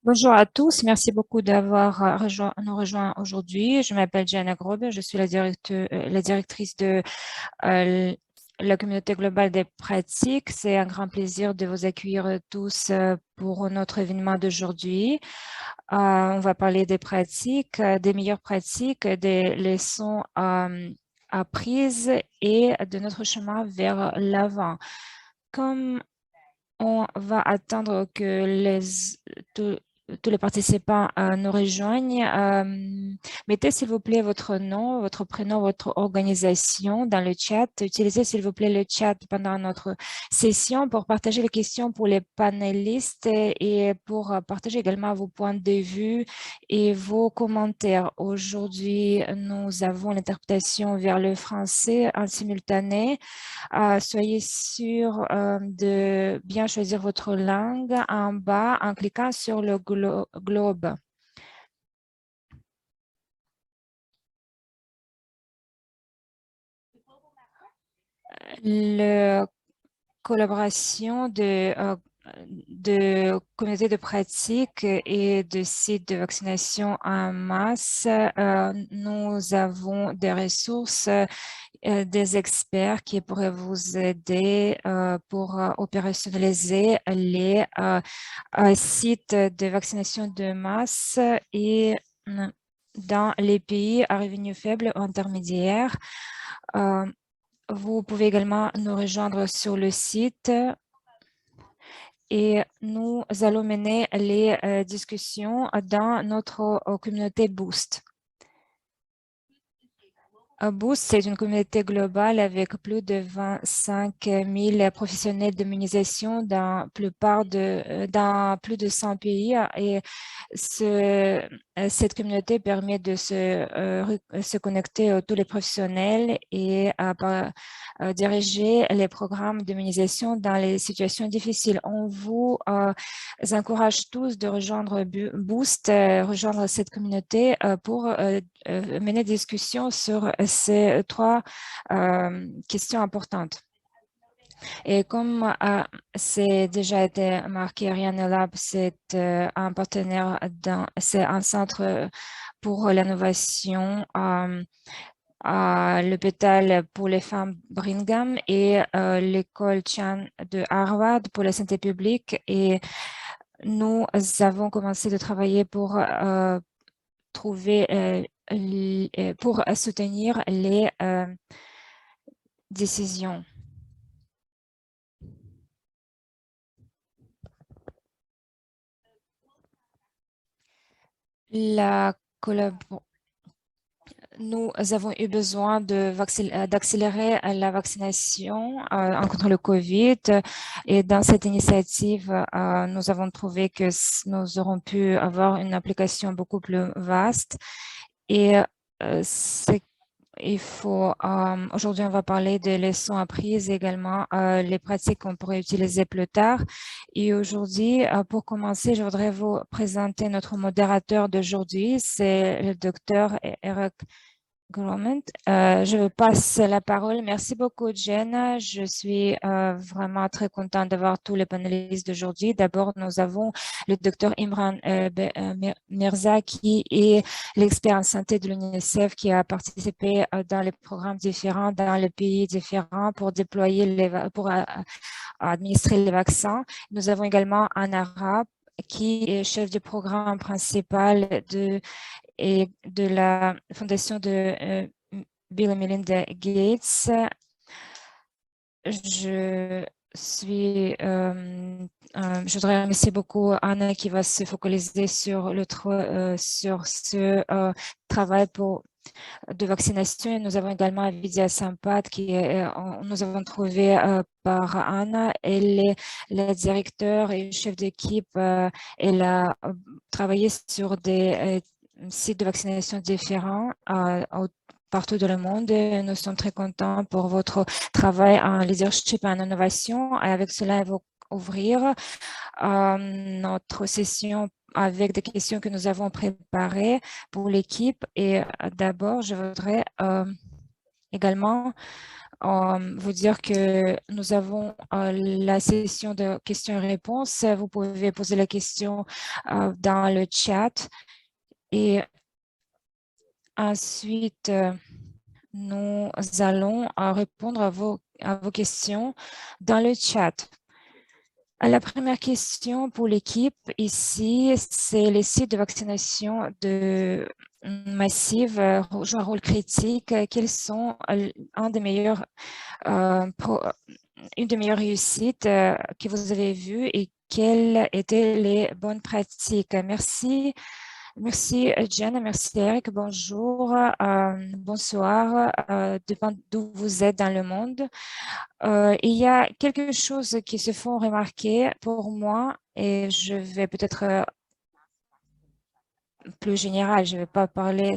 Bonjour à tous, merci beaucoup d'avoir nous rejoint aujourd'hui. Je m'appelle Jana Grobe, je suis la directrice de euh, la communauté globale des pratiques. C'est un grand plaisir de vous accueillir tous pour notre événement d'aujourd'hui. On va parler des pratiques, des meilleures pratiques, des leçons apprises et de notre chemin vers l'avant. Comme on va attendre que tous tous les participants nous rejoignent. Mettez s'il vous plaît votre nom, votre prénom, votre organisation dans le chat. Utilisez s'il vous plaît le chat pendant notre session pour partager les questions pour les panélistes et pour partager également vos points de vue et vos commentaires. Aujourd'hui, nous avons l'interprétation vers le français en simultané. Soyez sûr de bien choisir votre langue en bas en cliquant sur le globe. La collaboration de communautés de pratique et de sites de vaccination en masse, nous avons des ressources, des experts qui pourraient vous aider pour opérationnaliser les sites de vaccination de masse et dans les pays à revenus faibles ou intermédiaires. Euh, Vous pouvez également nous rejoindre sur le site et nous allons mener les discussions dans notre communauté Boost. Boost, c'est une communauté globale avec plus de 25 000 professionnels d'immunisation dans plus de 100 pays. Et cette communauté permet de se connecter à tous les professionnels et à diriger les programmes d'immunisation dans les situations difficiles. On vous encourage tous de rejoindre Boost, rejoindre cette communauté pour mener des discussions sur ces trois questions importantes. Et comme c'est déjà été marqué, Ariane Lab, c'est un partenaire, c'est un centre pour l'innovation à l'hôpital pour les femmes Brigham et l'école Chan de Harvard pour la santé publique. Et nous avons commencé de travailler pour trouver, pour soutenir les décisions. La collab- Nous avons eu besoin d'accélérer la vaccination contre le COVID et dans cette initiative, nous avons trouvé que nous aurons pu avoir une application beaucoup plus vaste et c'est aujourd'hui, on va parler des leçons apprises également, les pratiques qu'on pourrait utiliser plus tard. Et aujourd'hui, pour commencer, je voudrais vous présenter notre modérateur d'aujourd'hui. C'est le docteur Eric Grommet. Je passe la parole. Merci beaucoup, Jen. Je suis vraiment très contente d'avoir tous les panélistes d'aujourd'hui. D'abord, nous avons le docteur Imran Mirza, qui est l'expert en santé de l'UNICEF, qui a participé dans les programmes différents, dans les pays différents pour déployer pour administrer les vaccins. Nous avons également un arabe qui est chef du programme principal et de la fondation de Bill et Melinda Gates. Je suis, je voudrais remercier beaucoup Anna qui va se focaliser sur sur ce travail de vaccination. Nous avons également Vidya Sampath nous avons trouvé par Anna. Elle est la directeur et chef d'équipe. Elle a travaillé sur des sites de vaccination différents partout dans le monde. Nous sommes très contents pour votre travail en leadership et en innovation. Et avec cela, on va ouvrir notre session avec des questions que nous avons préparées pour l'équipe. Et d'abord, je voudrais également vous dire que nous avons la session de questions et réponses. Vous pouvez poser la question dans le chat et ensuite, nous allons répondre à vos questions dans le chat. La première question pour l'équipe ici, c'est les sites de vaccination massive jouent un rôle critique. Quels sont une des meilleures réussites que vous avez vues et quelles étaient les bonnes pratiques? Merci. Merci Jen, merci Eric, bonjour, bonsoir, dépend d'où vous êtes dans le monde. Il y a quelque chose qui se font remarquer pour moi et je vais peut-être plus général, je vais pas parler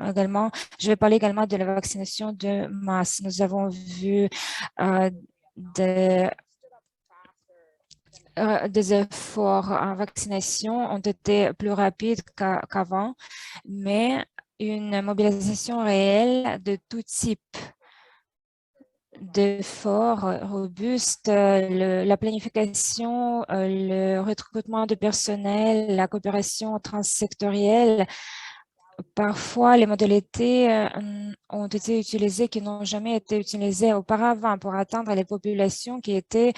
également, je vais parler également de la vaccination de masse. Nous avons vu des efforts en vaccination ont été plus rapides qu'avant, mais une mobilisation réelle de tout type d'efforts robustes, la planification, le recrutement de personnel, la coopération transsectorielle. Parfois, les modalités ont été utilisées qui n'ont jamais été utilisées auparavant pour atteindre les populations qui étaient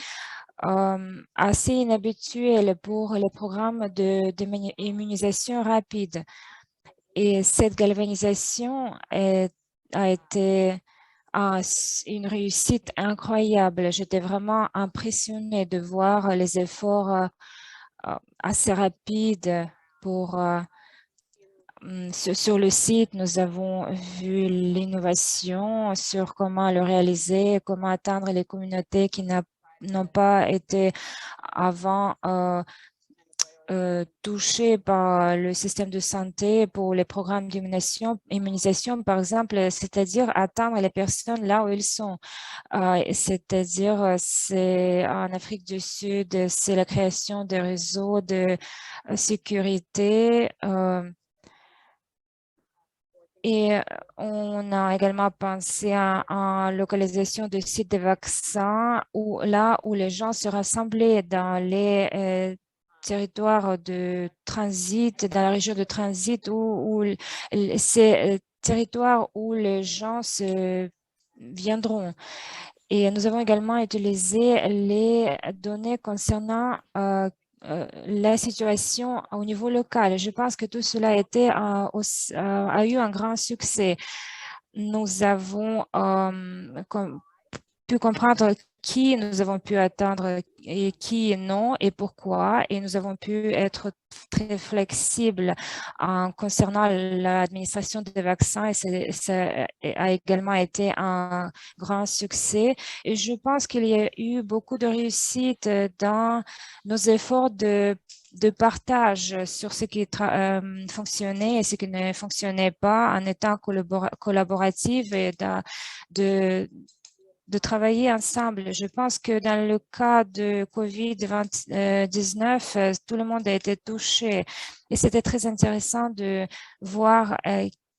assez inhabituelles pour les programmes d'immunisation rapide. Et cette galvanisation a été une réussite incroyable. J'étais vraiment impressionnée de voir les efforts assez rapides pour sur le site, nous avons vu l'innovation sur comment le réaliser, comment atteindre les communautés qui n'ont pas été avant touchées par le système de santé pour les programmes d'immunisation, par exemple, c'est-à-dire atteindre les personnes là où ils sont. C'est-à-dire, c'est en Afrique du Sud, c'est la création de réseaux de sécurité. Et on a également pensé à localisation de sites de vaccins là où les gens se rassemblaient dans les territoires de transit, dans la région de transit, où ces territoires où les gens se viendront. Et nous avons également utilisé les données concernant la situation au niveau local. Je pense que tout cela a eu un grand succès. Nous avons pu comprendre qui nous avons pu atteindre et qui non et pourquoi. Et nous avons pu être très flexibles en concernant l'administration des vaccins et ça a également été un grand succès. Et je pense qu'il y a eu beaucoup de réussite dans nos efforts de partage sur ce qui fonctionnait et ce qui ne fonctionnait pas en étant collaboratif et de travailler ensemble. Je pense que dans le cas de COVID-19, tout le monde a été touché et c'était très intéressant de voir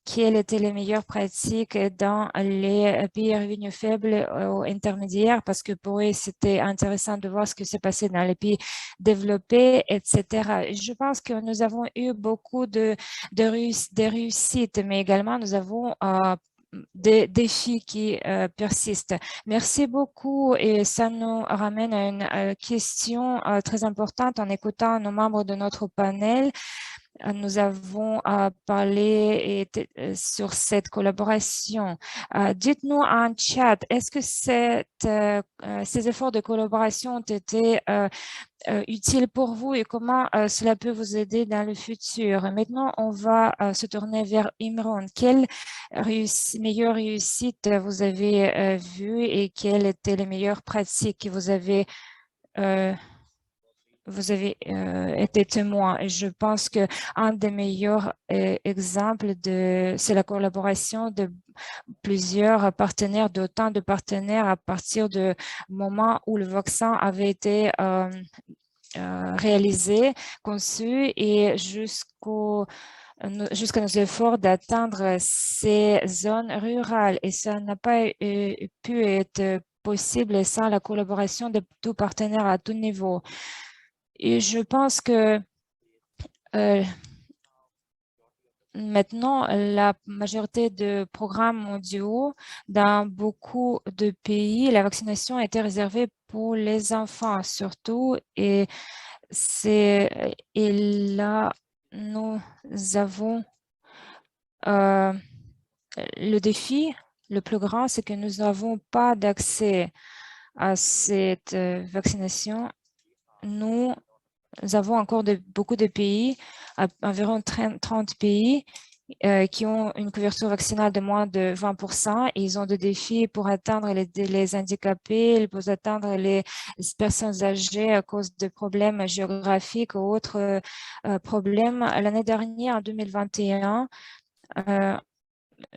quelles étaient les meilleures pratiques dans les pays à revenus faibles ou intermédiaires, parce que pour eux, c'était intéressant de voir ce qui s'est passé dans les pays développés, etc. Je pense que nous avons eu beaucoup de réussites, mais également nous avons des défis qui persistent. Merci beaucoup et ça nous ramène à une question très importante en écoutant nos membres de notre panel. Nous avons parlé sur cette collaboration. Dites-nous en chat, est-ce que ces efforts de collaboration ont été utiles pour vous et comment cela peut vous aider dans le futur? Maintenant, on va se tourner vers Imran. Quelle meilleure réussite vous avez vue et quelles étaient les meilleures pratiques que vous avez été témoin. Et je pense que un des meilleurs exemples c'est la collaboration de plusieurs partenaires, d'autant de partenaires à partir du moment où le vaccin avait été réalisé, conçu et jusqu'au jusqu'à nos efforts d'atteindre ces zones rurales. Et ça n'a pas pu être possible sans la collaboration de tous partenaires à tout niveau. Et je pense que maintenant, la majorité de programmes mondiaux, dans beaucoup de pays, la vaccination a été réservée pour les enfants surtout. Et là, nous avons le défi le plus grand, c'est que nous n'avons pas d'accès à cette vaccination. Nous avons encore beaucoup de pays, environ 30 pays, qui ont une couverture vaccinale de moins de 20%. Ils ont des défis pour atteindre les handicapés, pour atteindre les personnes âgées à cause de problèmes géographiques ou autres problèmes. L'année dernière, en 2021,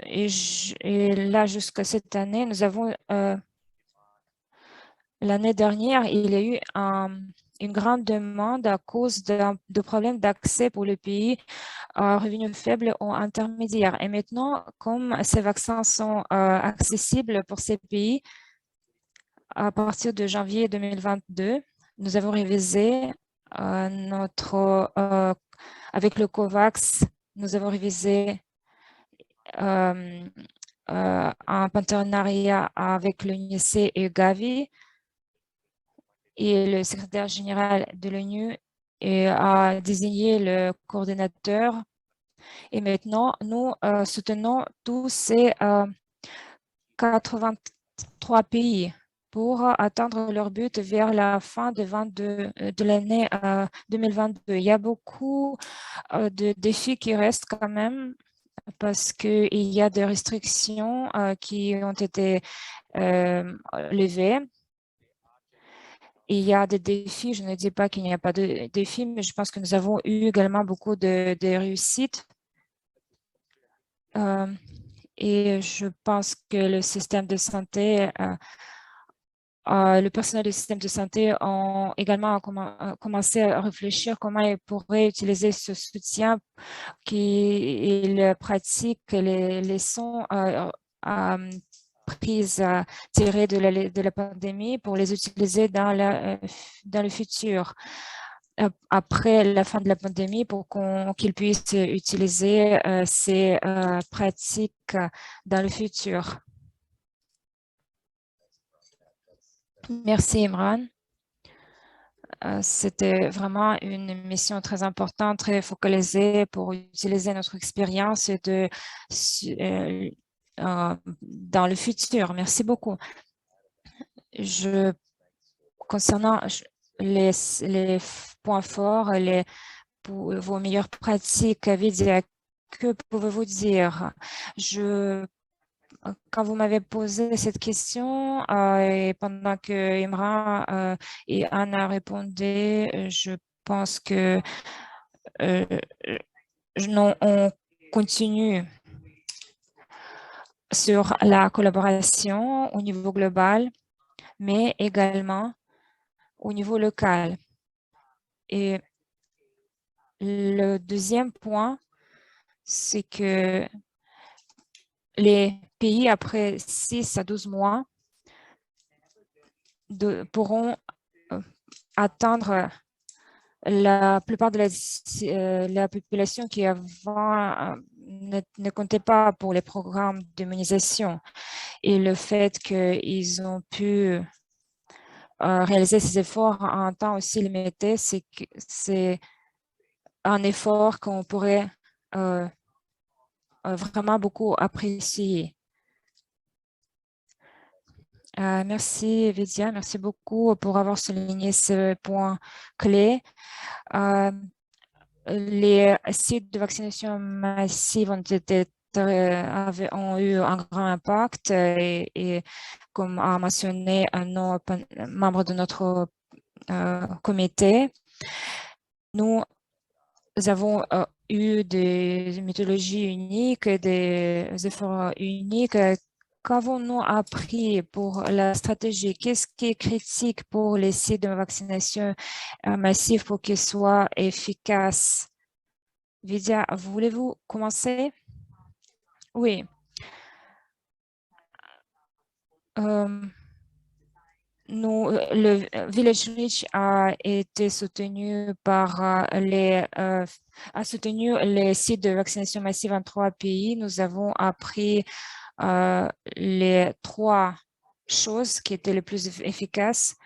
et là jusqu'à cette année, nous avons l'année dernière, il y a eu une grande demande à cause de problèmes d'accès pour les pays à revenus faibles ou intermédiaires. Et maintenant, comme ces vaccins sont accessibles pour ces pays, à partir de janvier 2022, nous avons révisé avec le COVAX, nous avons révisé un partenariat avec l'UNICEF et Gavi, et le secrétaire général de l'ONU a désigné le coordinateur. Et maintenant, nous soutenons tous ces 83 pays pour atteindre leur but vers la fin de l'année 2022. Il y a beaucoup de défis qui restent quand même parce qu'il y a des restrictions qui ont été levées. Il y a des défis, je ne dis pas qu'il n'y a pas de défis, mais je pense que nous avons eu également beaucoup de réussites. Et je pense que le système de santé, le personnel du système de santé ont également commencé à réfléchir comment ils pourraient utiliser ce soutien qu'ils pratiquent les leçons prises tirées de la pandémie pour les utiliser dans le futur, après la fin de la pandémie, pour qu'ils puissent utiliser ces pratiques dans le futur. Merci, Imran. C'était vraiment une mission très importante, très focalisée pour utiliser notre expérience dans le futur. Merci beaucoup. Concernant les points forts, vos meilleures pratiques, Vidya, que pouvez-vous dire? Quand vous m'avez posé cette question et pendant que Imran et Anna répondaient, je pense que on continue sur la collaboration au niveau global, mais également au niveau local. Et le deuxième point, c'est que les pays, après 6 à 12 mois, pourront atteindre la plupart de la population qui avant ne comptait pas pour les programmes d'immunisation. Et le fait qu'ils ont pu réaliser ces efforts en un temps aussi limité, c'est un effort qu'on pourrait vraiment beaucoup apprécier. Merci, Vidya. Merci beaucoup pour avoir souligné ce point clé. Les sites de vaccination massive ont eu un grand impact et comme a mentionné nos membres de notre comité, nous avons eu des méthodologies uniques et des efforts uniques. Qu'avons-nous appris pour la stratégie? Qu'est-ce qui est critique pour les sites de vaccination massive pour qu'ils soient efficaces? Vidya, voulez-vous commencer? Oui. Euh, le Village Reach a été soutenu par a soutenu les sites de vaccination massive en 3 pays. Nous avons appris les 3 choses qui étaient les plus efficaces.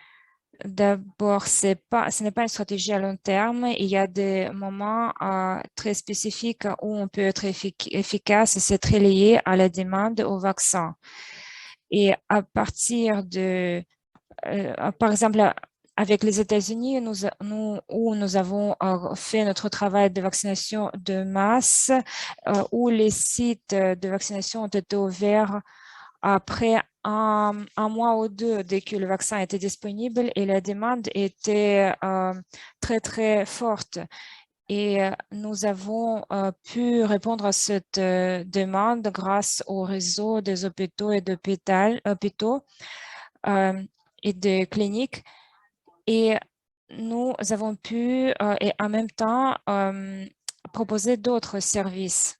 D'abord, ce n'est pas une stratégie à long terme. Il y a des moments très spécifiques où on peut être efficace et c'est très lié à la demande au vaccin. Et à partir de, par exemple, avec les États-Unis, où nous avons fait notre travail de vaccination de masse, où les sites de vaccination ont été ouverts après un mois ou 2 dès que le vaccin était disponible et la demande était très, très forte. Et nous avons pu répondre à cette demande grâce au réseau des hôpitaux et hôpitaux et de cliniques. Et nous avons pu, et en même temps, proposer d'autres services.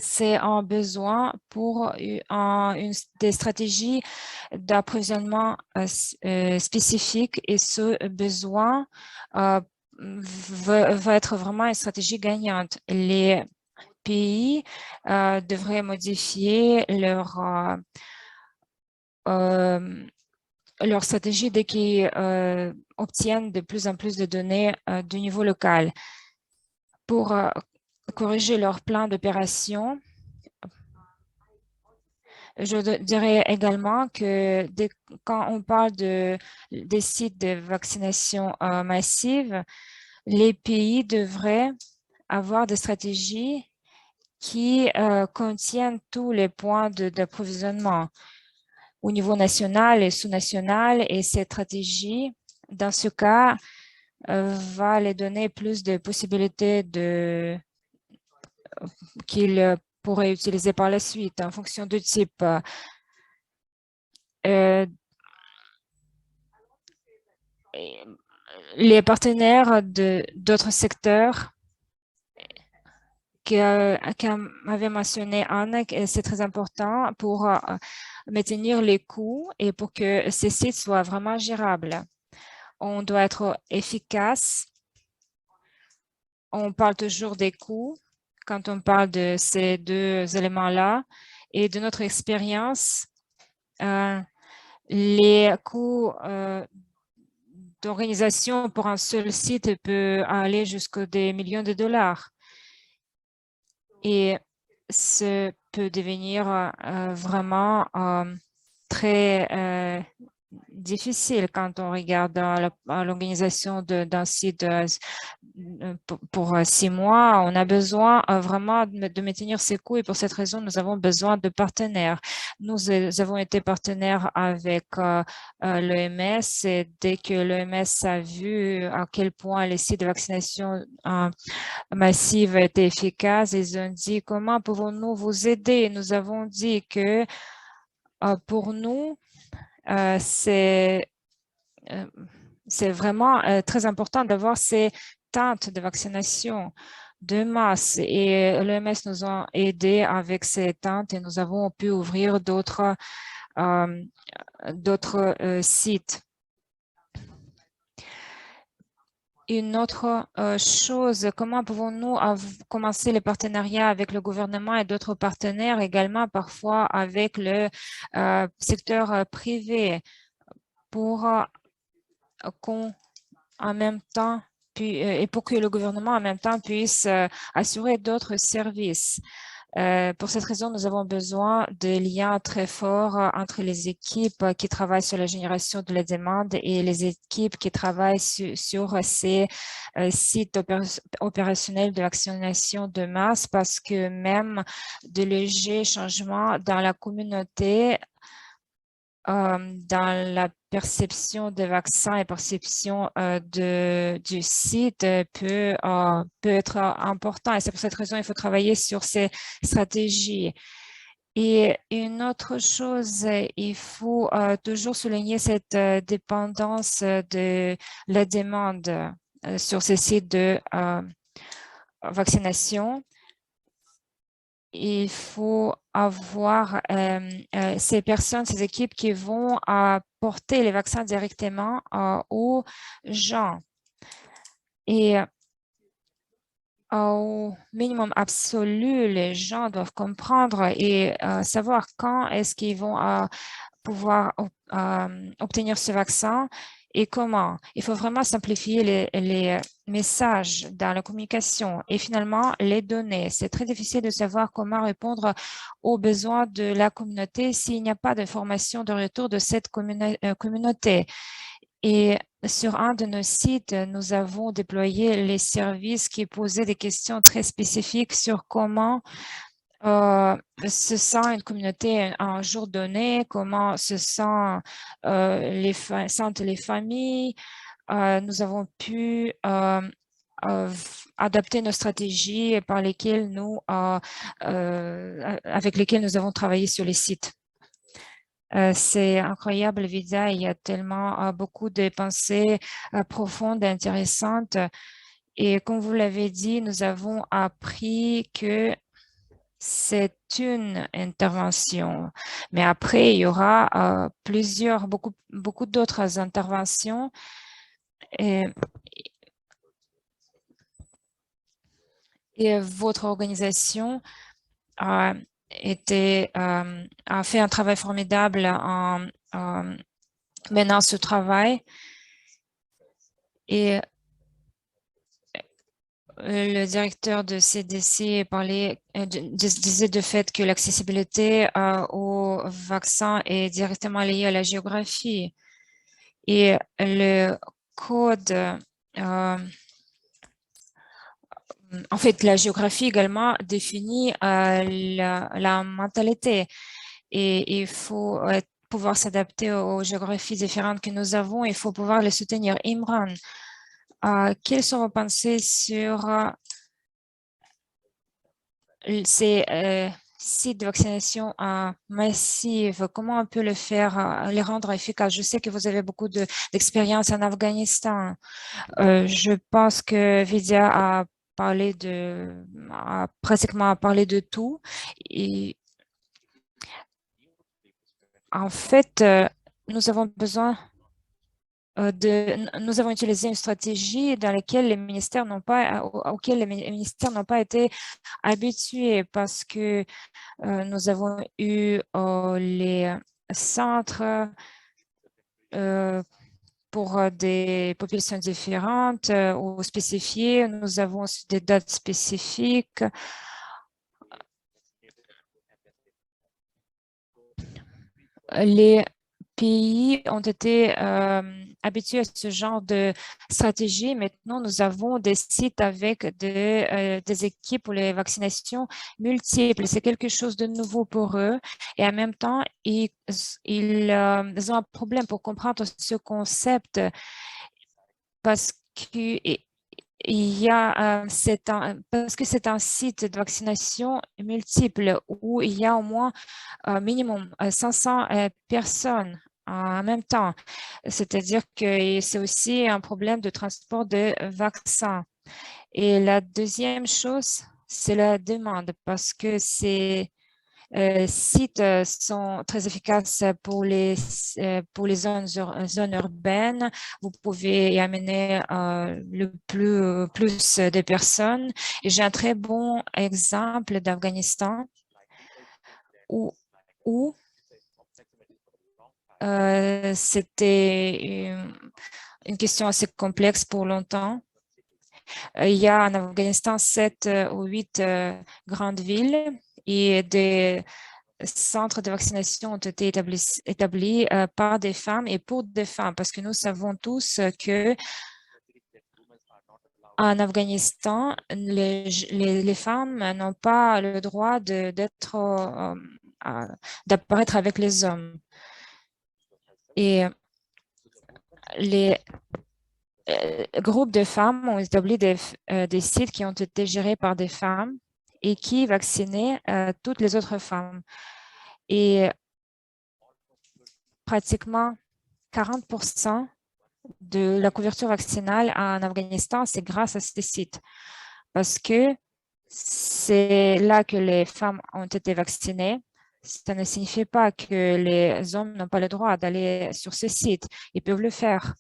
C'est un besoin pour des stratégies d'approvisionnement spécifiques et ce besoin va être vraiment une stratégie gagnante. Les pays devraient modifier leur stratégie dès qu'ils obtiennent de plus en plus de données du niveau local pour corriger leur plan d'opération. Je dirais également que quand on parle des sites de vaccination massive, les pays devraient avoir des stratégies qui contiennent tous les points d'approvisionnement au niveau national et sous-national. Et cette stratégie, dans ce cas, va les donner plus de possibilités qu'ils pourraient utiliser par la suite en fonction du type. Euh, les partenaires d'autres secteurs qu'avait mentionné Anne, c'est très important pour maintenir les coûts et pour que ces sites soient vraiment gérables. On doit être efficace. On parle toujours des coûts quand on parle de ces 2 éléments-là. Et de notre expérience, les coûts d'organisation pour un seul site peut aller jusqu'à des millions de dollars. Et ce peut devenir vraiment très difficile quand on regarde l'organisation d'un site pour 6 mois. On a besoin vraiment de maintenir ses coûts et pour cette raison, nous avons besoin de partenaires. Nous avons été partenaires avec l'OMS et dès que l'OMS a vu à quel point les sites de vaccination massive étaient efficaces, ils ont dit comment pouvons-nous vous aider? Nous avons dit que pour nous, c'est vraiment très important d'avoir ces tentes de vaccination de masse et l'OMS nous a aidés avec ces tentes et nous avons pu ouvrir d'autres sites. Une autre chose, comment pouvons-nous commencer les partenariats avec le gouvernement et d'autres partenaires également, parfois avec le secteur privé pour qu'on en même temps et pour que le gouvernement en même temps puisse assurer d'autres services. Pour cette raison, nous avons besoin de liens très forts entre les équipes qui travaillent sur la génération de la demande et les équipes qui travaillent sur ces sites opérationnels de vaccination de masse parce que même de légers changements dans la communauté dans la perception des vaccins et perception du site peut être important. Et c'est pour cette raison qu'il faut travailler sur ces stratégies. Et une autre chose, il faut toujours souligner cette dépendance de la demande sur ces sites de vaccination, il faut avoir ces personnes, ces équipes qui vont porter les vaccins directement aux gens. Et au minimum absolu, les gens doivent comprendre et savoir quand est-ce qu'ils vont pouvoir obtenir ce vaccin et comment. Il faut vraiment simplifier les messages dans la communication et finalement les données. C'est très difficile de savoir comment répondre aux besoins de la communauté s'il n'y a pas de formation de retour de cette communauté. Et sur un de nos sites, nous avons déployé les services qui posaient des questions très spécifiques sur comment se sent une communauté à un jour donné, comment se sentent les familles. Nous avons pu adapter nos stratégies par lesquelles avec lesquelles nous avons travaillé sur les sites. C'est incroyable, Vidya. Il y a tellement beaucoup de pensées profondes et intéressantes. Et comme vous l'avez dit, nous avons appris que c'est une intervention, mais après, il y aura beaucoup d'autres interventions. Et votre organisation a fait un travail formidable en menant ce travail. Et le directeur de CDC disait de fait que l'accessibilité au vaccin est directement liée à la géographie. Et le code, en fait, la géographie également définit la mentalité et il faut pouvoir s'adapter aux géographies différentes que nous avons. Il faut pouvoir les soutenir. Imran, quelles sont vos pensées sur ces sites de vaccination massive? Comment on peut le faire, les rendre efficaces? Je sais que vous avez beaucoup d'expérience en Afghanistan. Je pense que Vidya a pratiquement parlé de tout. Et en fait, nous avons utilisé une stratégie dans laquelle auquel les ministères n'ont pas été habitués parce que nous avons eu les centres pour des populations différentes ou spécifiées. Nous avons aussi des dates spécifiques. Les pays ont été habitués à ce genre de stratégie. Maintenant, nous avons des sites avec des équipes pour les vaccinations multiples. C'est quelque chose de nouveau pour eux. Et en même temps, ils ont un problème pour comprendre ce concept parce que parce que c'est un site de vaccination multiple où il y a au moins minimum 500 personnes en même temps. C'est-à-dire que c'est aussi un problème de transport de vaccins. Et la deuxième chose, c'est la demande parce que ces sites sont très efficaces pour les zones urbaines. Vous pouvez y amener le plus de personnes. Et j'ai un très bon exemple d'Afghanistan où c'était une question assez complexe pour longtemps. Il y a en Afghanistan 7 ou 8 grandes villes et des centres de vaccination ont été établis par des femmes et pour des femmes, parce que nous savons tous que en Afghanistan, les femmes n'ont pas le droit d'apparaître avec les hommes. Et les groupes de femmes ont établi des sites qui ont été gérés par des femmes et qui vaccinaient toutes les autres femmes. Et pratiquement 40% de la couverture vaccinale en Afghanistan, c'est grâce à ces sites. parce que c'est là que les femmes ont été vaccinées. Ça ne signifie pas que les hommes n'ont pas le droit d'aller sur ce site. Ils peuvent le faire.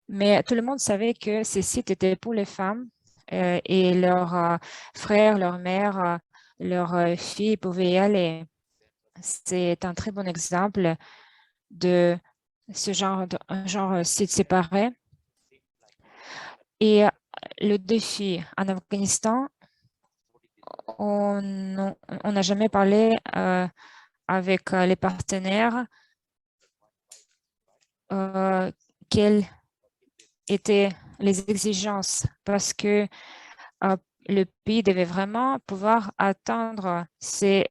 Mais tout le monde savait que ces sites étaient pour les femmes et leurs frères, leurs mères, leurs filles pouvaient y aller. C'est un très bon exemple de ce genre de site séparé. Et le défi en Afghanistan, on n'a jamais parlé avec les partenaires quelles étaient les exigences parce que le pays devait vraiment pouvoir attendre ses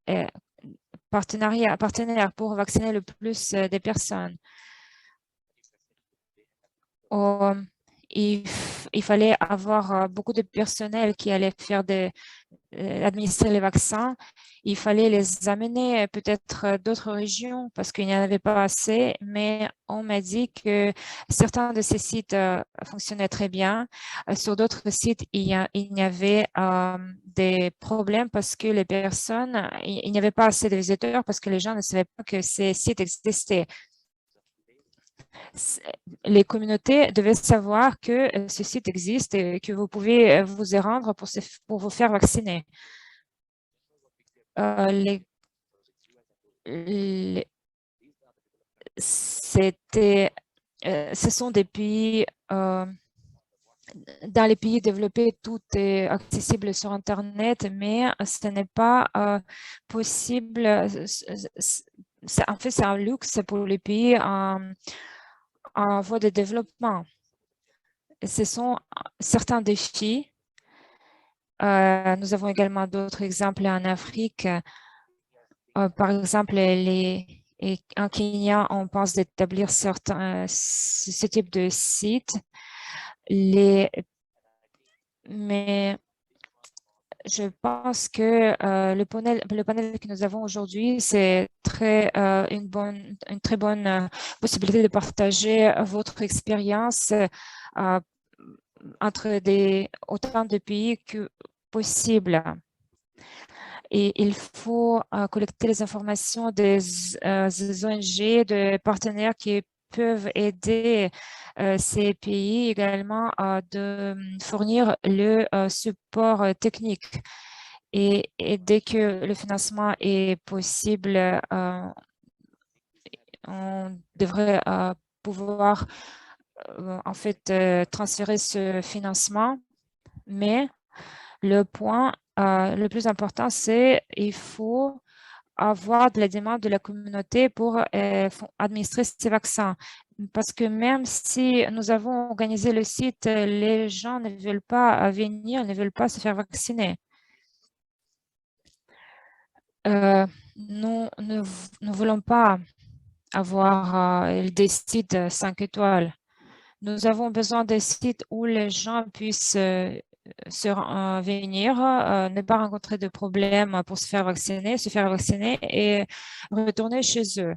partenaires pour vacciner le plus des personnes. Il fallait avoir beaucoup de personnel qui allait faire administrer les vaccins. Il fallait les amener peut-être d'autres régions parce qu'il n'y en avait pas assez, mais on m'a dit que certains de ces sites fonctionnaient très bien. Sur d'autres sites, il y avait des problèmes parce que les personnes, il n'y avait pas assez de visiteurs parce que les gens ne savaient pas que ces sites existaient. Les communautés devaient savoir que ce site existe et que vous pouvez vous y rendre pour vous faire vacciner. Ce sont des pays, dans les pays développés, tout est accessible sur Internet, mais ce n'est pas possible. En fait, c'est un luxe pour les pays en voie de développement. Ce sont certains défis. Nous avons également d'autres exemples en Afrique. Par exemple, en Kenya, on pense d'établir ce type de site. Mais je pense que le panel que nous avons aujourd'hui, c'est une très bonne possibilité de partager votre expérience entre autant de pays que possible. Et il faut collecter les informations des ONG, des partenaires qui peuvent aider ces pays également de fournir le support technique. Et dès que le financement est possible, on devrait pouvoir en fait transférer ce financement. Mais le point le plus important, c'est qu'il faut avoir de la demande de la communauté pour administrer ces vaccins. Parce que même si nous avons organisé le site, les gens ne veulent pas venir, ne veulent pas se faire vacciner. Nous ne voulons pas avoir des sites 5 étoiles. Nous avons besoin de sites où les gens puissent venir, ne pas rencontrer de problèmes pour se faire vacciner et retourner chez eux.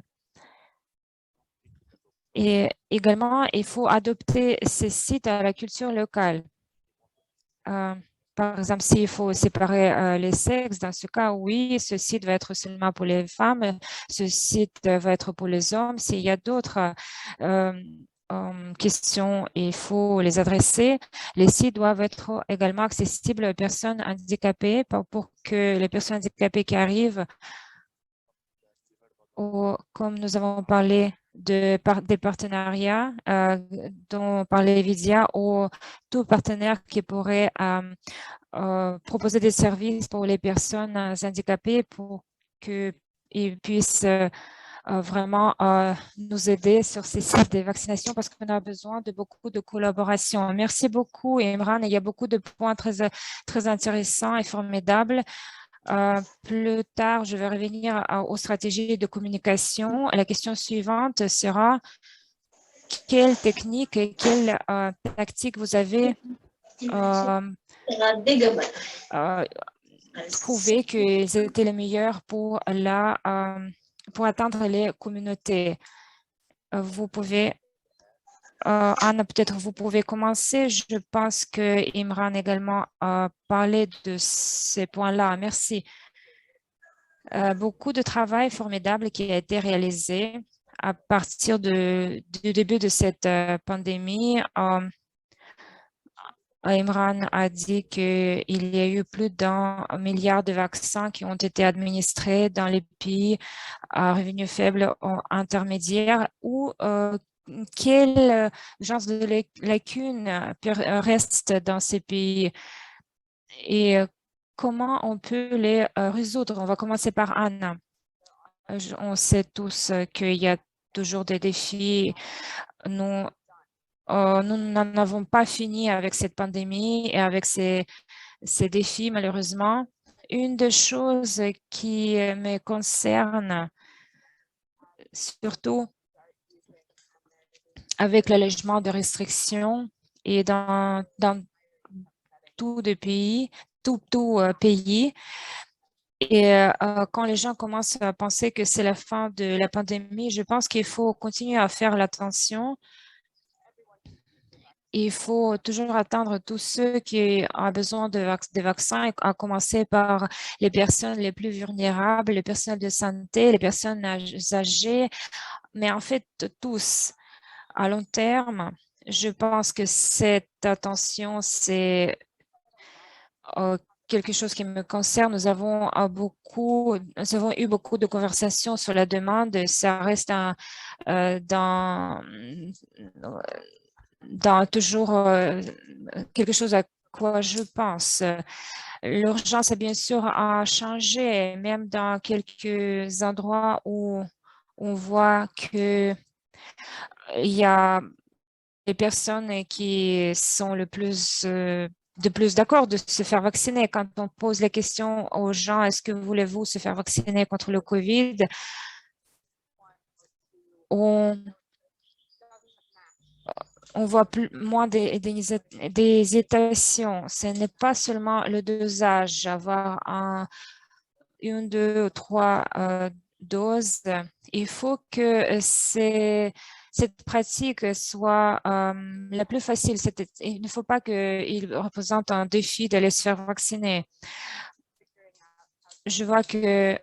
Et également, il faut adopter ces sites à la culture locale. Par exemple, s'il faut séparer les sexes, dans ce cas, oui, ce site va être seulement pour les femmes, ce site va être pour les hommes. S'il y a d'autres questions, il faut les adresser. Les sites doivent être également accessibles aux personnes handicapées pour que les personnes handicapées qui arrivent, comme nous avons parlé des partenariats dont parlait Vidia, ou tout partenaire qui pourrait proposer des services pour les personnes handicapées pour qu'ils puissent vraiment nous aider sur ces sites de vaccination parce qu'on a besoin de beaucoup de collaboration. Merci beaucoup, Imran. Il y a beaucoup de points très intéressants et formidables. Plus tard, je vais revenir aux stratégies de communication. La question suivante sera quelle technique et quelle tactique vous avez trouvé qu'ils étaient les meilleurs pour atteindre les communautés. Vous pouvez Anna, peut-être vous pouvez commencer. Je pense que Imran également a parlé de ces points-là. Merci. Beaucoup de travail formidable qui a été réalisé à partir du début de cette pandémie. Imran a dit qu'il y a eu plus d'1 milliard de vaccins qui ont été administrés dans les pays à revenus faibles ou intermédiaires ou quelle genre de lacunes restent dans ces pays et comment on peut les résoudre. On va commencer par Anna. On sait tous qu'il y a toujours des défis. Nous, nous n'en avons pas fini avec cette pandémie et avec ces défis, malheureusement. Une des choses qui me concerne, surtout avec l'allègement de restrictions et dans tout pays, pays. Et quand les gens commencent à penser que c'est la fin de la pandémie, je pense qu'il faut continuer à faire l'attention. Il faut toujours attendre tous ceux qui ont besoin de vaccins, à commencer par les personnes les plus vulnérables, les personnes de santé, les personnes âgées, mais en fait tous. À long terme, je pense que cette attention, c'est quelque chose qui me concerne. Nous avons eu beaucoup de conversations sur la demande. Ça reste dans toujours quelque chose à quoi je pense. L'urgence, bien sûr, a changé, même dans quelques endroits où on voit que il y a des personnes qui sont de plus d'accord de se faire vacciner. Quand on pose la question aux gens, est-ce que voulez-vous se faire vacciner contre le COVID? On voit moins des hésitations. Ce n'est pas seulement le dosage, avoir une, deux ou trois doses. Il faut que cette pratique soit la plus facile. Il ne faut pas qu'il représente un défi d'aller se faire vacciner. Je vois que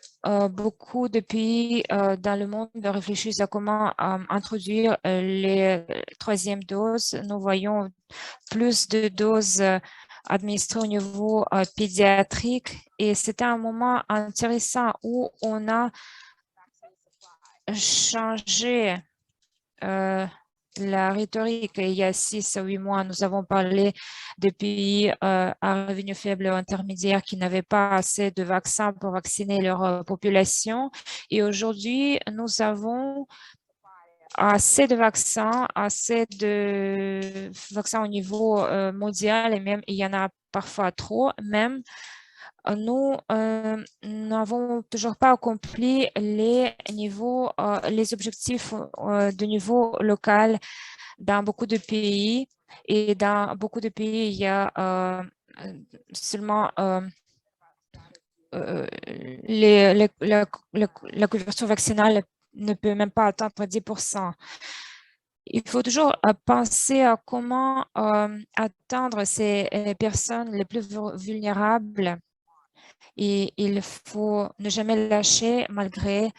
beaucoup de pays dans le monde réfléchissent à comment introduire les troisièmes doses. Nous voyons plus de doses administrées au niveau pédiatrique et c'était un moment intéressant où on a changé la rhétorique. Il y a 6 à 8 mois, nous avons parlé des pays à revenus faibles ou intermédiaires qui n'avaient pas assez de vaccins pour vacciner leur population. Et aujourd'hui, nous avons assez de vaccins au niveau mondial et même il y en a parfois trop. Même nous n'avons toujours pas accompli les objectifs de niveau local dans beaucoup de pays. Et dans beaucoup de pays, il y a seulement la couverture vaccinale ne peut même pas atteindre 10%. Il faut toujours penser à comment atteindre ces personnes les plus vulnérables et il faut ne jamais lâcher malgré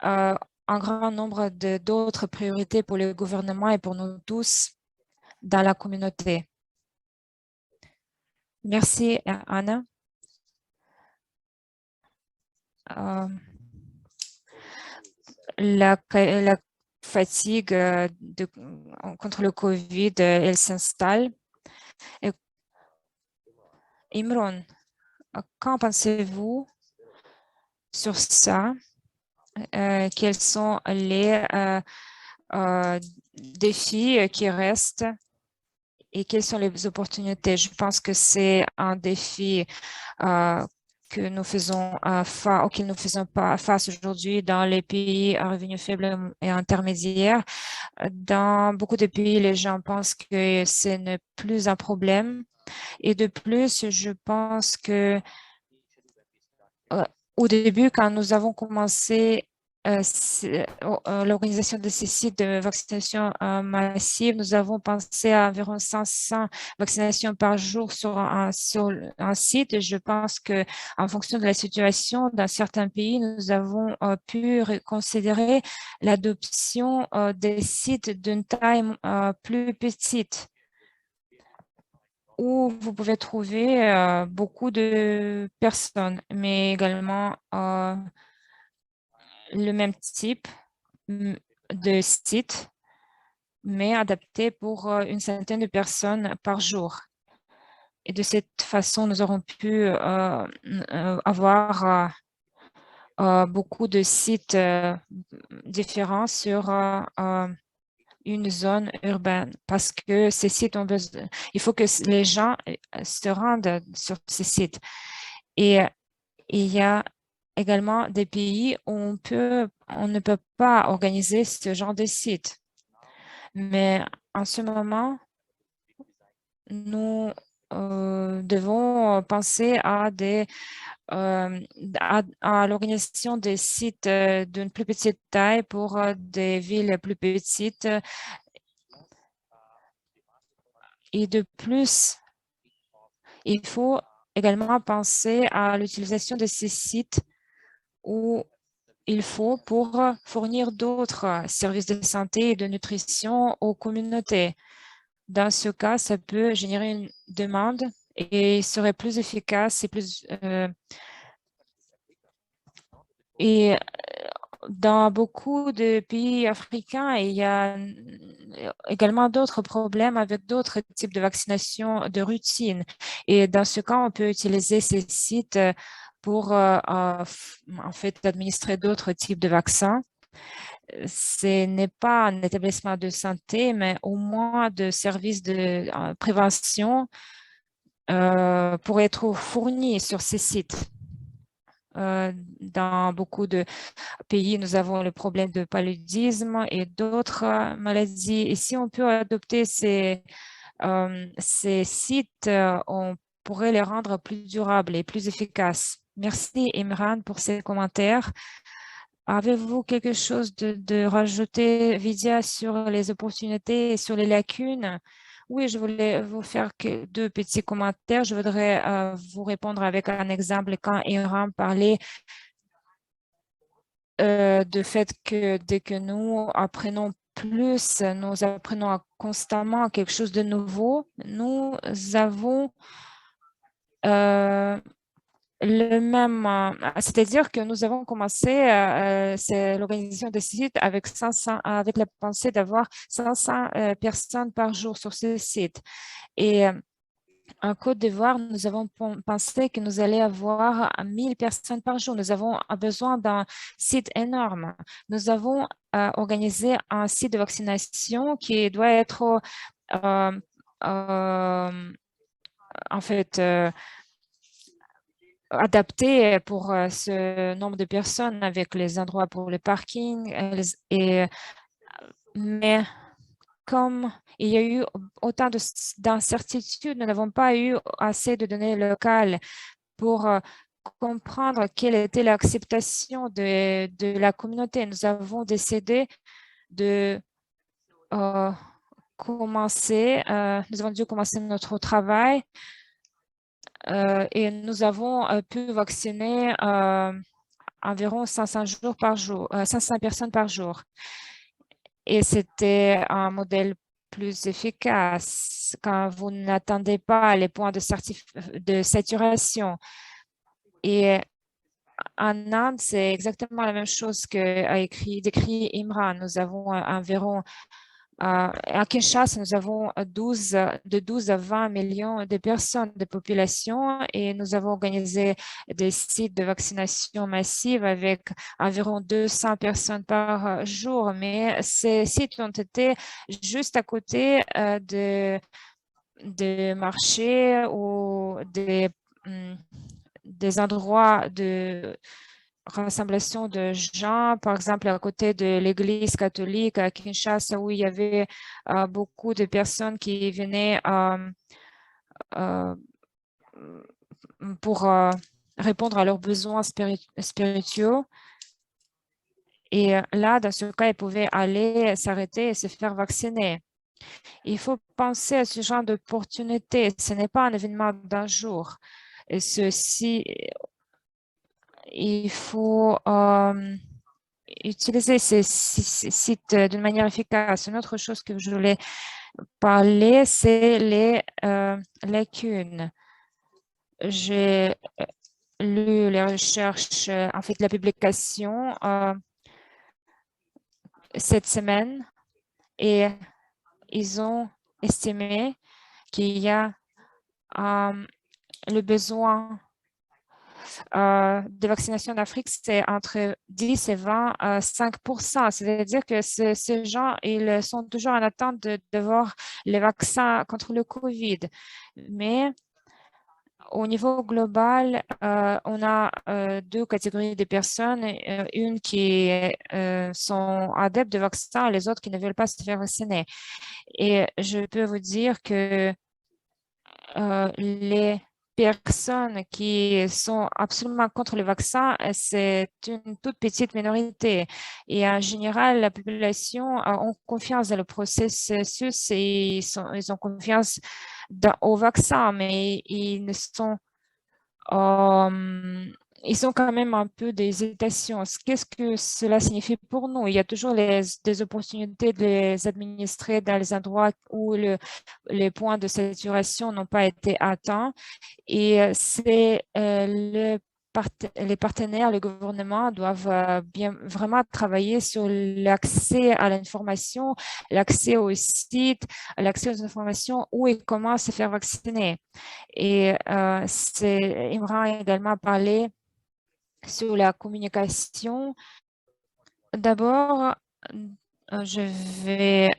un grand nombre d'autres priorités pour le gouvernement et pour nous tous dans la communauté. Merci, Anna. La fatigue contre le COVID, elle s'installe. Imran, qu'en pensez-vous sur ça? Quels sont les défis qui restent et quelles sont les opportunités? Je pense que c'est un défi que nous faisons auquel nous faisons pas face aujourd'hui dans les pays à revenus faibles et intermédiaires. Dans beaucoup de pays, les gens pensent que ce n'est plus un problème. Et de plus, je pense que au début, quand nous avons commencé l'organisation de ces sites de vaccination massive. Nous avons pensé à environ 500 vaccinations par jour sur un site. Je pense que en fonction de la situation dans certains pays, nous avons pu considérer l'adoption des sites d'une taille plus petite, où vous pouvez trouver beaucoup de personnes, mais également le même type de site, mais adapté pour une centaine de personnes par jour. Et de cette façon, nous aurons pu avoir beaucoup de sites différents sur une zone urbaine, parce que ces sites ont besoin, il faut que les gens se rendent sur ces sites. Et il y a également des pays où on ne peut pas organiser ce genre de site. Mais en ce moment, nous devons penser à à l'organisation des sites d'une plus petite taille pour des villes plus petites. Et de plus, il faut également penser à l'utilisation de ces sites où il faut pour fournir d'autres services de santé et de nutrition aux communautés. Dans ce cas, ça peut générer une demande et serait plus efficace et dans beaucoup de pays africains, il y a également d'autres problèmes avec d'autres types de vaccination de routine. Et dans ce cas, on peut utiliser ces sites pour en fait administrer d'autres types de vaccins. Ce n'est pas un établissement de santé, mais au moins de services de prévention pour être fournis sur ces sites. Dans beaucoup de pays, nous avons le problème de paludisme et d'autres maladies. Et si on peut adopter ces sites, on pourrait les rendre plus durables et plus efficaces. Merci, Imran, pour ces commentaires. Avez-vous quelque chose de rajouter, Vidya, sur les opportunités et sur les lacunes? Oui, je voulais vous faire deux petits commentaires. Je voudrais vous répondre avec un exemple quand Imran parlait de fait que dès que nous apprenons plus, nous apprenons constamment quelque chose de nouveau, nous avons le même, c'est-à-dire que nous avons commencé c'est l'organisation des sites avec 500, avec la pensée d'avoir 500 personnes par jour sur ce site. Et en Côte d'Ivoire, nous avons pensé que nous allions avoir 1000 personnes par jour. Nous avons besoin d'un site énorme. Nous avons organisé un site de vaccination qui doit être en fait adapté pour ce nombre de personnes avec les endroits pour le parking. Mais comme il y a eu autant d'incertitudes, nous n'avons pas eu assez de données locales pour comprendre quelle était l'acceptation de la communauté. Nous avons décidé de nous avons dû commencer notre travail et nous avons pu vacciner environ 500 jours par jour, 500 personnes par jour. Et c'était un modèle plus efficace quand vous n'attendez pas les points de saturation. Et en Inde, c'est exactement la même chose qu'a décrit Imran. Nous avons environ, à Kinshasa, nous avons de 12 à 20 millions de personnes de population et nous avons organisé des sites de vaccination massive avec environ 200 personnes par jour. Mais ces sites ont été juste à côté de marchés ou des endroits de rassemblation de gens, par exemple à côté de l'église catholique à Kinshasa, où il y avait beaucoup de personnes qui venaient euh, pour répondre à leurs besoins spirituels. Et là, dans ce cas, ils pouvaient aller s'arrêter et se faire vacciner. Il faut penser à ce genre d'opportunité. Ce n'est pas un événement d'un jour. Et ceci, il faut utiliser ces sites d'une manière efficace. Une autre chose que je voulais parler, c'est les lacunes. J'ai lu les recherches, en fait, la publication cette semaine et ils ont estimé qu'il y a le besoin de vaccination en Afrique, c'est entre 10 et 25%. C'est-à-dire que ces gens, ils sont toujours en attente de voir les vaccins contre le COVID. Mais au niveau global, on a deux catégories de personnes, une qui sont adeptes de vaccins et les autres qui ne veulent pas se faire vacciner. Et je peux vous dire que les personnes qui sont absolument contre le vaccin, c'est une toute petite minorité. Et en général, la population a confiance dans le processus et ils ont confiance au vaccin, mais euh, ils ont quand même un peu des hésitations. Qu'est-ce que cela signifie pour nous? Il y a toujours des opportunités de les administrer dans les endroits où les points de saturation n'ont pas été atteints. Et les partenaires, le gouvernement doivent bien vraiment travailler sur l'accès à l'information, l'accès aux sites, l'accès aux informations où et comment se faire vacciner. Et Imran a également parlé sur la communication. D'abord, je vais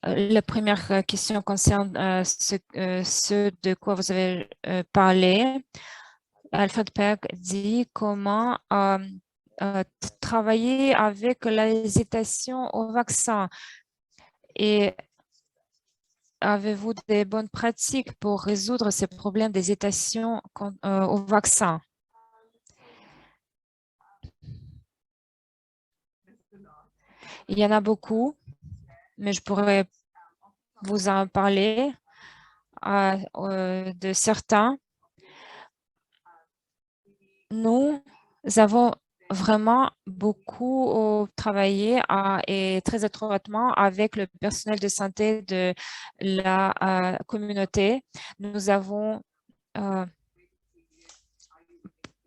la première question concerne ce de quoi vous avez parlé. Alfred Peck dit comment travailler avec l'hésitation au vaccin. Et avez-vous des bonnes pratiques pour résoudre ces problèmes d'hésitation au vaccin? Il y en a beaucoup, mais je pourrais vous en parler de certains. Nous avons vraiment beaucoup travaillé et très étroitement avec le personnel de santé de la communauté. Nous avons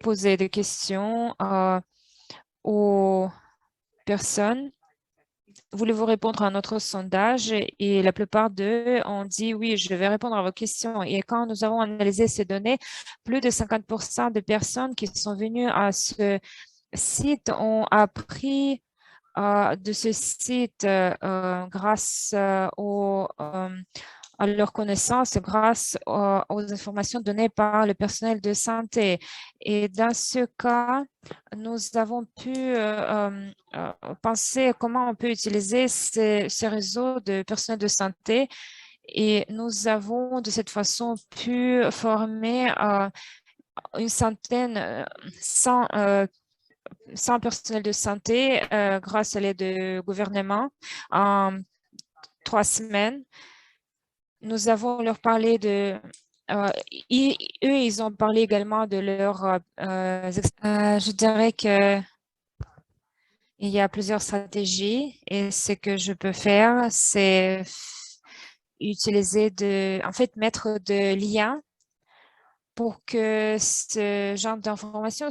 posé des questions aux personnes. Voulez-vous répondre à notre sondage? Et la plupart d'eux ont dit oui, je vais répondre à vos questions. Et quand nous avons analysé ces données, plus de 50% de personnes qui sont venues à ce site ont appris de ce site grâce à leurs connaissances, grâce aux informations données par le personnel de santé. Et dans ce cas, nous avons pu penser comment on peut utiliser ces réseaux de personnel de santé et nous avons de cette façon pu former une centaine, 100 personnels de santé grâce à l'aide du gouvernement en 3 semaines. Nous avons leur parlé de... ils ont parlé également de leur... je dirais que il y a plusieurs stratégies et ce que je peux faire, c'est utiliser en fait, mettre de liens pour que ce genre d'informations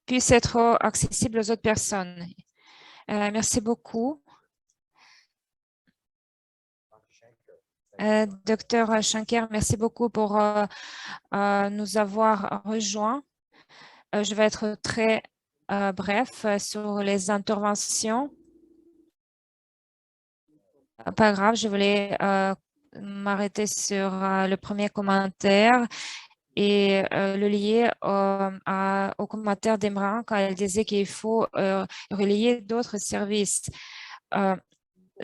puisse être accessible aux autres personnes. Merci beaucoup. Docteur Shanker, merci beaucoup pour nous avoir rejoints. Je vais être très bref sur les interventions. Pas grave, je voulais m'arrêter sur le premier commentaire et le lier au commentaire d'Emran quand elle disait qu'il faut relier d'autres services.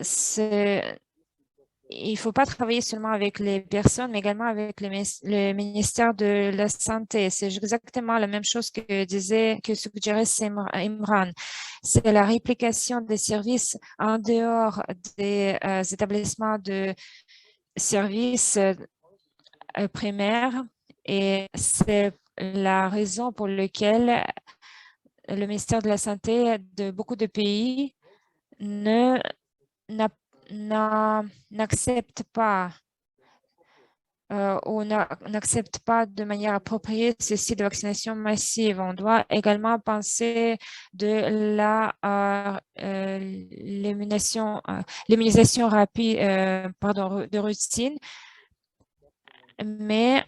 C'est il ne faut pas travailler seulement avec les personnes, mais également avec le ministère de la Santé. C'est exactement la même chose que suggérait Imran. C'est la réplication des services en dehors des établissements de services primaires. Et c'est la raison pour laquelle le ministère de la Santé de beaucoup de pays n'accepte pas ou n'accepte pas de manière appropriée ce site de vaccination massive. On doit également penser de l'immunisation rapide, pardon, de routine, mais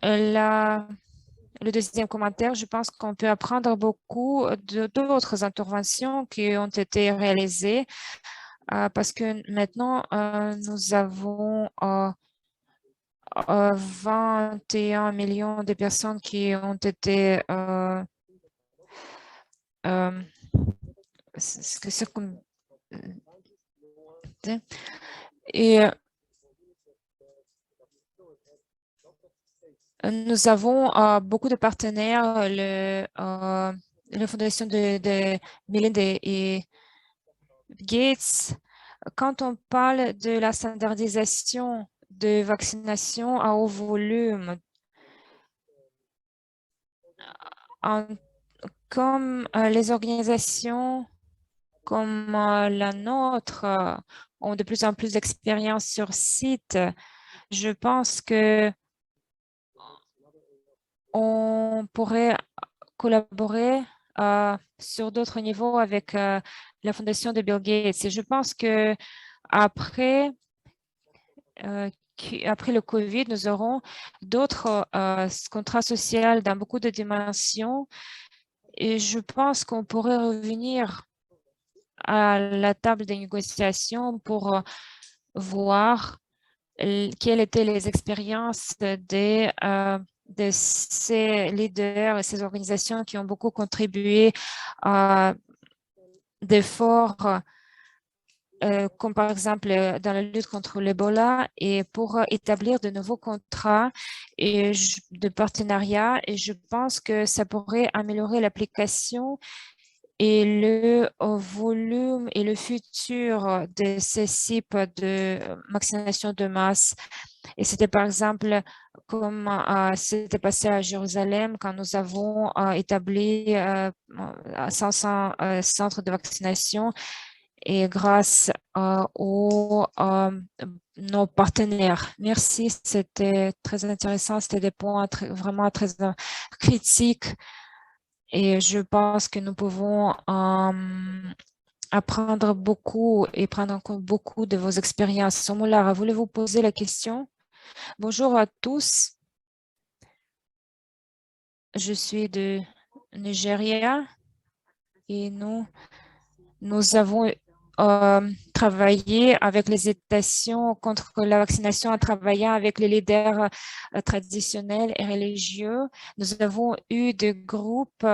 le deuxième commentaire, je pense qu'on peut apprendre beaucoup d'autres interventions qui ont été réalisées parce que maintenant, nous avons 21 millions de personnes qui ont été et nous avons beaucoup de partenaires, la fondation de Melinda et Gates. Quand on parle de la standardisation de vaccination à haut volume, comme les organisations comme la nôtre ont de plus en plus d'expérience sur site, je pense que on pourrait collaborer sur d'autres niveaux avec la fondation de Bill Gates. Et je pense que après le COVID, nous aurons d'autres contrats sociaux dans beaucoup de dimensions. Et je pense qu'on pourrait revenir à la table des négociations pour voir quelles étaient les expériences de ces leaders et ces organisations qui ont beaucoup contribué à d'efforts comme par exemple dans la lutte contre l'Ebola et pour établir de nouveaux contrats et de partenariat. Et je pense que ça pourrait améliorer l'application et le volume et le futur de ces types de vaccination de masse. Et c'était par exemple comme c'était passé à Jérusalem quand nous avons établi 500 centres de vaccination et grâce nos partenaires. Merci, c'était très intéressant. C'était des points vraiment très critiques et je pense que nous pouvons apprendre beaucoup et prendre en compte beaucoup de vos expériences. Somolara, voulez-vous poser la question? Bonjour à tous. Je suis de Nigeria et nous avons travaillé avec les États contre la vaccination en travaillant avec les leaders traditionnels et religieux. Nous avons eu des groupes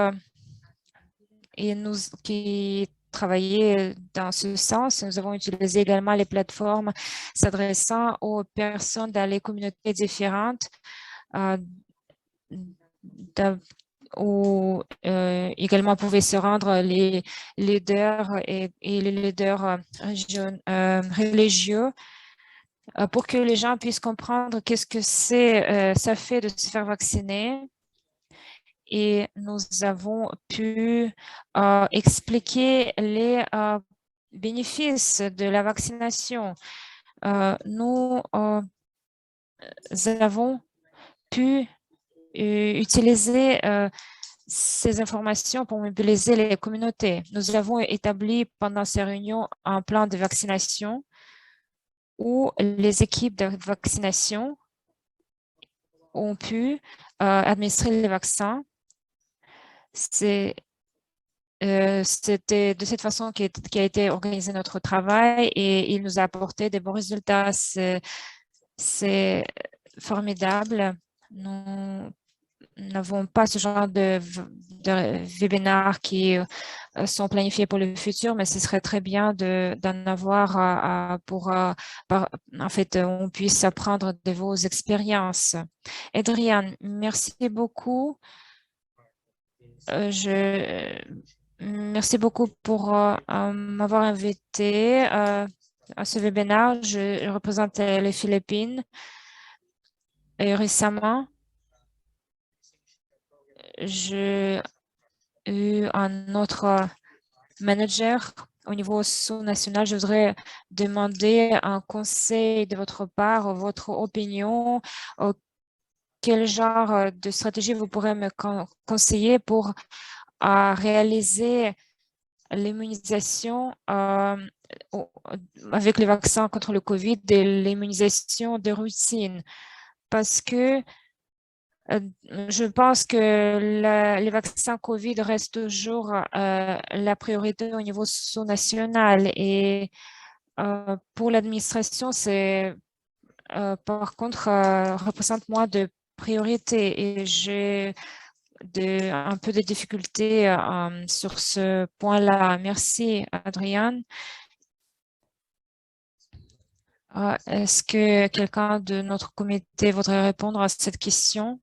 qui travaillaient dans ce sens. Nous avons utilisé également les plateformes s'adressant aux personnes dans les communautés différentes où également pouvaient se rendre les leaders et les leaders religieux pour que les gens puissent comprendre qu'est-ce que ça fait de se faire vacciner. Et nous avons pu expliquer les bénéfices de la vaccination. Nous avons pu utiliser ces informations pour mobiliser les communautés. Nous avons établi pendant ces réunions un plan de vaccination où les équipes de vaccination ont pu administrer les vaccins. C'était de cette façon qu'a été organisé notre travail et il nous a apporté des bons résultats. C'est formidable. Nous n'avons pas ce genre de webinaires qui sont planifiés pour le futur, mais ce serait très bien d'en avoir pour, en fait, on puisse apprendre de vos expériences. Adrian, merci beaucoup. Merci beaucoup pour m'avoir invité à ce webinaire. Je représente les Philippines et récemment, j'ai eu un autre manager au niveau sous-national. Je voudrais demander un conseil de votre part, votre opinion, quel genre de stratégie vous pourrez me conseiller pour réaliser l'immunisation avec les vaccins contre le COVID et l'immunisation de routine. Parce que je pense que les vaccins COVID restent toujours la priorité au niveau sous-national et pour l'administration, c'est par contre représente moins de priorité et j'ai un peu de difficultés sur ce point-là. Merci, Adrienne. Est-ce que quelqu'un de notre comité voudrait répondre à cette question?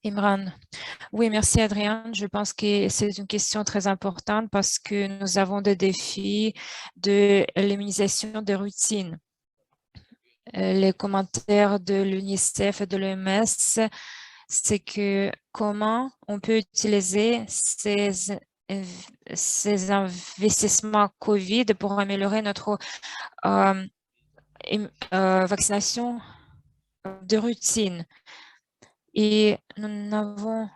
Imran. Oui, merci Adrien. Je pense que c'est une question très importante parce que nous avons des défis de l'immunisation des routines. Les commentaires de l'UNICEF et de l'OMS, c'est que comment on peut utiliser ces investissements COVID pour améliorer notre vaccination de routine. Et nous n'avons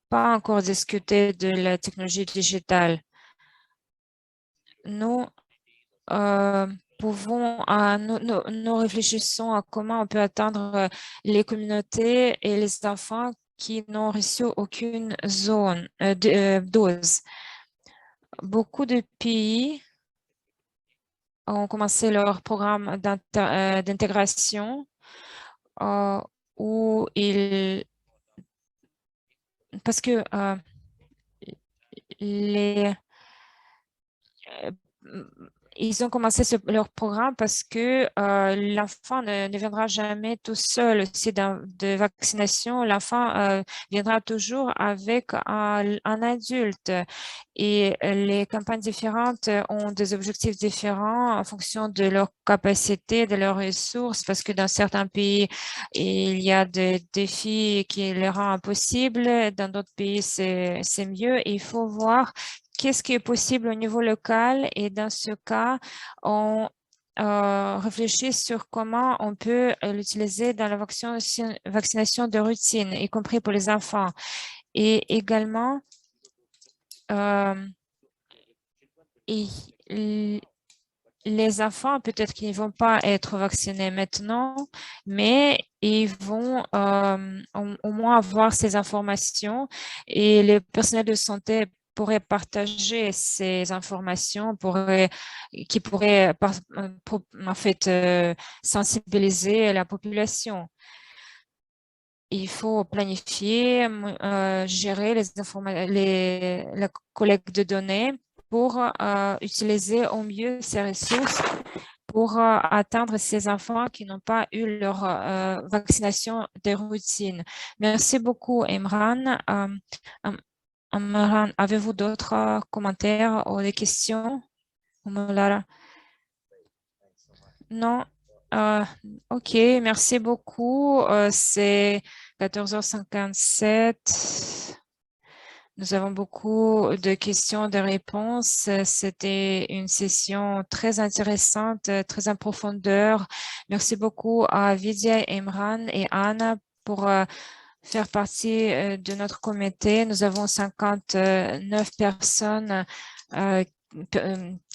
pas encore discuté de la technologie digitale. Nous nous réfléchissons à comment on peut atteindre les communautés et les enfants qui n'ont reçu aucune dose. Beaucoup de pays ont commencé leur programme d'intégration où parce que ils ont commencé leur programme parce que l'enfant ne viendra jamais tout seul. C'est de vaccination, l'enfant viendra toujours avec un adulte. Et les campagnes différentes ont des objectifs différents en fonction de leur capacité, de leurs ressources, parce que dans certains pays, il y a des défis qui les rendent impossibles. Dans d'autres pays, c'est mieux. Et il faut voir qu'est-ce qui est possible au niveau local et dans ce cas, on réfléchit sur comment on peut l'utiliser dans la vaccination de routine, y compris pour les enfants. Et également, les enfants, peut-être qu'ils ne vont pas être vaccinés maintenant, mais ils vont au moins avoir ces informations et les personnels de santé pourraient partager ces informations, qui pourraient en fait sensibiliser la population. Il faut planifier, gérer la collecte de données pour utiliser au mieux ces ressources pour atteindre ces enfants qui n'ont pas eu leur vaccination de routine. Merci beaucoup, Imran. Imran, avez-vous d'autres commentaires ou des questions? Non? OK, merci beaucoup. C'est 14h57. Nous avons beaucoup de questions, de réponses. C'était une session très intéressante, très en profondeur. Merci beaucoup à Vidya, Imran et Anna pour faire partie de notre comité. Nous avons 59 personnes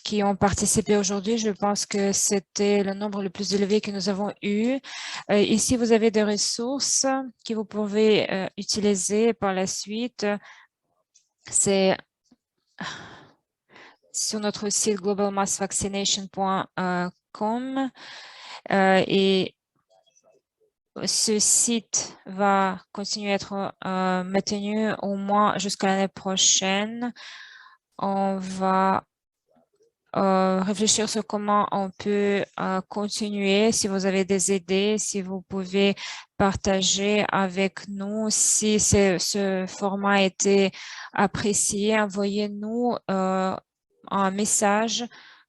qui ont participé aujourd'hui. Je pense que c'était le nombre le plus élevé que nous avons eu. Ici, vous avez des ressources que vous pouvez utiliser par la suite. C'est sur notre site globalmassvaccination.com. Et ce site va continuer à être maintenu au moins jusqu'à l'année prochaine. On va réfléchir sur comment on peut continuer. Si vous avez des idées, si vous pouvez partager avec nous, si ce format a été apprécié, envoyez-nous un message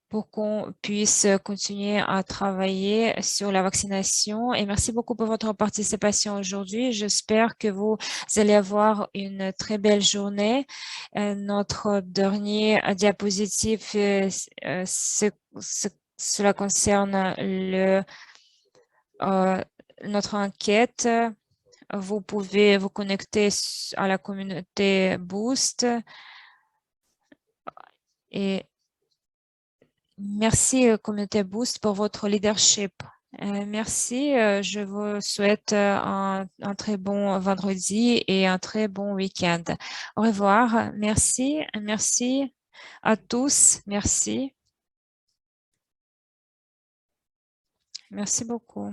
pour qu'on puisse continuer à travailler sur la vaccination. Et merci beaucoup pour votre participation aujourd'hui. J'espère que vous allez avoir une très belle journée. Notre dernier diapositive, cela concerne euh, notre enquête. Vous pouvez vous connecter à la communauté Boost et merci communauté Boost pour votre leadership. Merci, je vous souhaite un très bon vendredi et un très bon week-end. Au revoir, merci, merci à tous, merci, merci beaucoup.